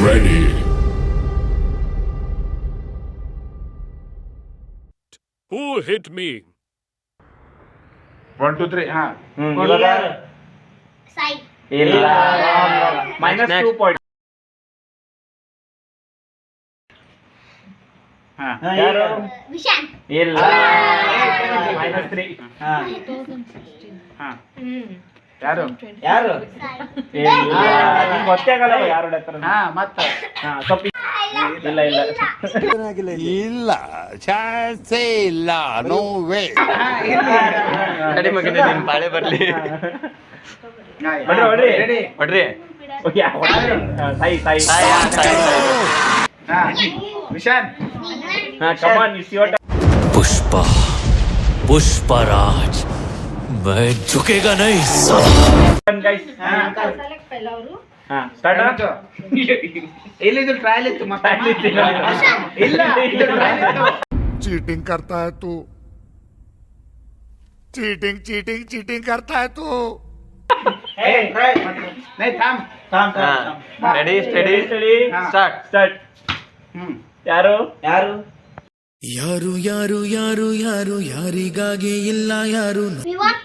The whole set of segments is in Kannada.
ready. Who hit me? 1 2 3 ಹಾ ಸಾಯಿ ಇಲ್ಲ -2 ಪಾಯಿಂಟ್. ಯಾರು? ವಿಶಾನ್ ಇಲ್ಲ -3. ಹಾ ಯಾರು ಯಾರು? ಇಲ್ಲ ನಿಮ್ಗೆ ಗೊತ್ತೇ ಆಗಲ್ಲ ಯಾರು ಹೊಡೆತಾರೆ. ಹಾ ಮತ್ತೆ ಸ್ವಲ್ಪ ಇಲ್ಲ ಇಲ್ಲ ಇಲ್ಲ ಚಾನ್ಸೇ ಇಲ್ಲ, ನೋ ವೇ. ಕಡಿ ಮಗನೇ ನಿನ್ ಪಾಳೆ ಬರ್ಲಿ. ಹೊಡ್ರಿ ರೆಡಿ ಹೊಡ್ರಿ. ಸಾಯಿ ಸಾಯಿ ಹಾ ವಿಶಾನ್ ಕಮಾನ್ ಇಟ್ಸ್ ಯುವರ್ पुष्पा पुष्पराज मैं झुकेगा नहीं ಟರ್ನ್ ಗೈಸ್. ಸ್ಟಾರ್ಟ್. ಎಲ್ಲಿದು ಟ್ರಯಲ್ ಇತ್ತು ಮತ್ತೆ ಇಲ್ಲ ಇದು ಟ್ರಯಲ್ ಇತ್ತು. चीटिंग करता है तू, चीटिंग चीटिंग चीटिंग करता है तू. नहीं थाम ರೆಡಿ ಸ್ಟಡಿ ಸ್ಟಾರ್ಟ್. ಸ್ಟಾರ್ಟ್. ಯಾರು? ಯಾರು? ಯಾರು ಯಾರು ಯಾರು ಯಾರು ಯಾರಿಗಾಗಿ ಇಲ್ಲ ಯಾರು ವಿವಾನ್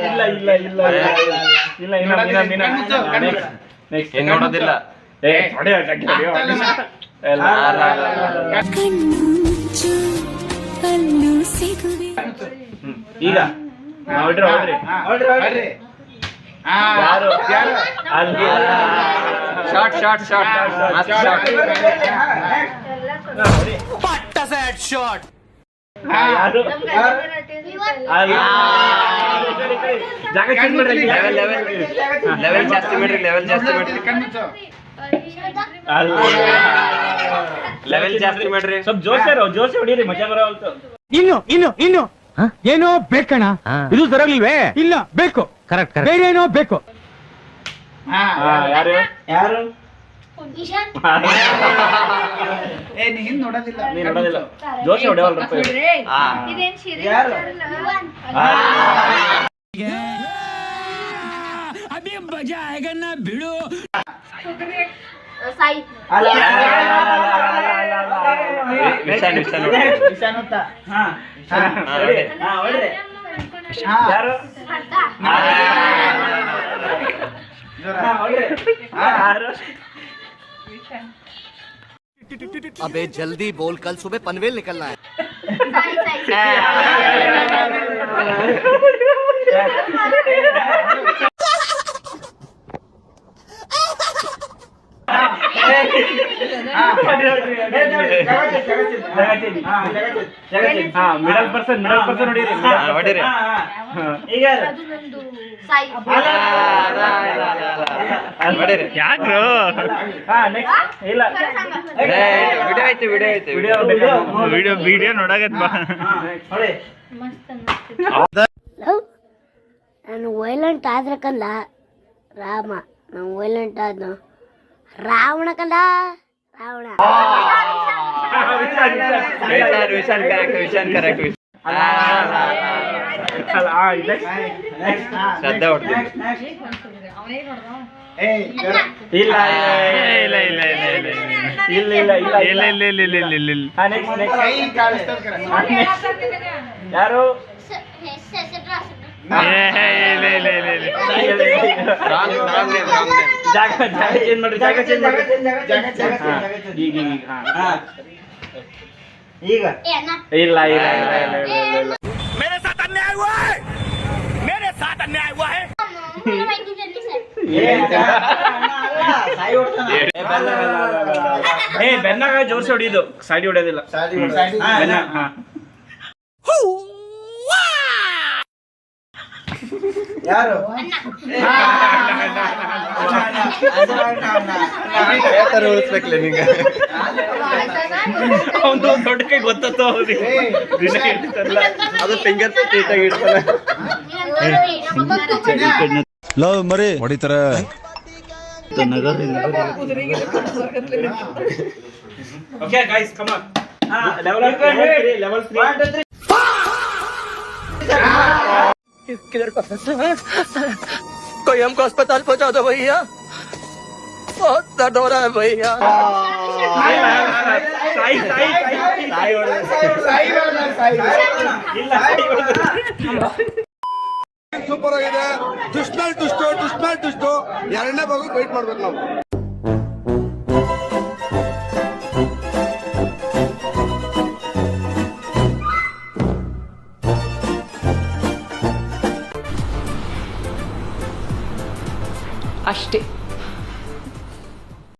ಇಲ್ಲ ಇಲ್ಲ ಇಲ್ಲ ಇಲ್ಲ ಇಲ್ಲ ನೆಕ್ಸ್ಟ್ ಏನ್ ನೋಡೋದಿಲ್ಲ. ಈಗ ಹೊಡ್ರಿ ಹೊಡ್ರಿ. ಬರ್ರಿ ಹಾ ಯಾರು? ಯಾರು ಅಲ್ಲಿ ಶಾರ್ಟ್ ಶಾರ್ಟ್ ಶಾರ್ಟ್ ಮಸ್ತ್ ಶಾರ್ಟ್. ಯಾರು? ಅಲ್ಲಿ ಜಾಗ ಚೇಂಜ್ ಮಾಡ್ರಿ. ಲೆವೆಲ್ ಲೆವೆಲ್ ಲೆವೆಲ್ ಜಾಸ್ತಿ ಮಾಡ್ರಿ, ಲೆವೆಲ್ ಜಾಸ್ತಿ ಮಾಡ್ರಿ, ಕಣ್ಣು ಲೆವೆಲ್ ಜಾಸ್ತಿ ಮಾಡ್ರಿ. ಸ್ವಲ್ಪ ಜೋಶ್ ಹೊಡೀರಿ, ಮಜಾ ಬರೋಲ್ತು. ಇನ್ನು ಏನೋ ಬೇಕಣ್ಣ, ಇದು ಸರಿಯಾಗಿಲ್ವೇ? ಇಲ್ಲ ಬೇಕು, ಕರೆಕ್ಟ್ ಬೇರೆ ಏನೋ ಬೇಕು. ಹಾ ಯಾರು? ಯಾರು? ವಿಶಾನ್ ಏ ನೀ ಹಿಂದ್ ನೋಡೋದಿಲ್ಲ ನೀನ್ ನೋಡೋದಿಲ್ಲ. ಜೋಶ್ ಹೊಡೆವಲ್ರಪ್ಪ. ಇದೇನ್ ಸೀರೆ ಯಾರು? ವಿವಾನ್ ಅಭಿ ಮಜಾ ಆएगा ना भिड़ो. ಸಾಯಿ ವಿಶಾನ್ ವಿಶಾನ್ ವಿಶಾನ್ ಅಂತ ಹಾ ಹೊಡ್ರಿ. ಹಾ ಯಾರು? ಅಂತ ಯಾರು? अबे जल्दी बोल, कल सुबह पनवेल निकलना है. ಸಾಯಿ ಮಿಡಲ್ ಪರ್ಸನ್ ಹೊಡೀರಿ. ಹೊಡೀರಿ. ಈಗ ಅದು ನಂದು ಸಾಯಿ ಹೊಡೀರಿ. ಯಾಕ್ರು? ನೆಕ್ಸ್ಟ್ ಇಲ್ಲ ವಿಡಿಯೋ ಐತೆ ವಿಡಿಯೋ ಐತೆ ವಿಡಿಯೋ ನೋಡಾಗತ್ ಬಾ. ನಾನು ವೈಲೆಂಟ್ ಆದ್ರೆ ಕಂದ ರಾಮ, ನಾನು ವೈಲೆಂಟ್ ಆದ್ನು ರಾವಣ ಕಂದ ರಾವಣ. ವಿಶಾನ್ ಕರೆಕ್ಟ್, ವಿಶಾನ್ ಕರೆಕ್ಟ್. ಶ್ರದ್ಧಾ ಹೊಡ್ತೀನಿ. ಏ ಇಲ್ಲ ಇಲ್ಲ ಇಲ್ಲ ಇಲ್ಲ ಇಲ್ಲ ಇಲ್ಲ ಇಲ್ಲ ಇಲ್ಲ ಇಲ್ಲ ಇಲ್ಲ ಇಲ್ಲ ಇಲ್ಲ. ಕೈ ಕಾಣಿಸ್ತದ ಕರೆ ಯಾರು? Wrong wrong name, wrong name. ಜಾಗ ಚೇಂಜ್ ಮಾಡ್ರಿ, ಜಾಗ ಚೇಂಜ್ ಮಾಡ್ರಿ. ಈಗ ಈಗ ಏ ಅಣ್ಣ ಇಲ್ಲ ಇಲ್ಲ ಇಲ್ಲ ಇಲ್ಲ ಇಲ್ಲ ಇಲ್ಲ. मेरे साथ अन्याय हुआ है, मेरे साथ अन्याय हुआ है. ಏ ಬೆನ್ನಾಗ ಜೋರ್ಸಿ ಹೊಡಿಯೋದು, ಸೈಡ್ ಹೊಡೆಯೋದಿಲ್ಲ. ಬೆನ್ನ ಹಾ ಯಾರು ಯಾತರ ಉಳಿಸ್ಬೇಕಲ್ಲ ನಿಂಗೆ. ಅವನು ದೊಡ್ಡ ಕೈ ಗೊತ್ತೋ ಅವ್ರಿಗೆ. ಅದು ಫಿಂಗರ್ ಪ್ರಿಂಟ್ ಆಗಿ ಇಡ್ತಾನೆ. ಲವ್ ಮರಿ ಹೊಡಿತಾರ. Okay guys come on. Level 3 level 3 किधर का फंसा है? कोई हमको अस्पताल पहुंचा दो भैया, बहुत दर्द हो रहा है भैया ಸಾಯಿ ಸೂಪರ್ ಆಗಿದೆ. ದುಷ್ಮೇಲ್ ದುಷ್ಟು ಎರಡನೇ ಭಾಗ ವೆಯ್ಟ್ ಮಾಡ್ಬೇಕು ನಾವು.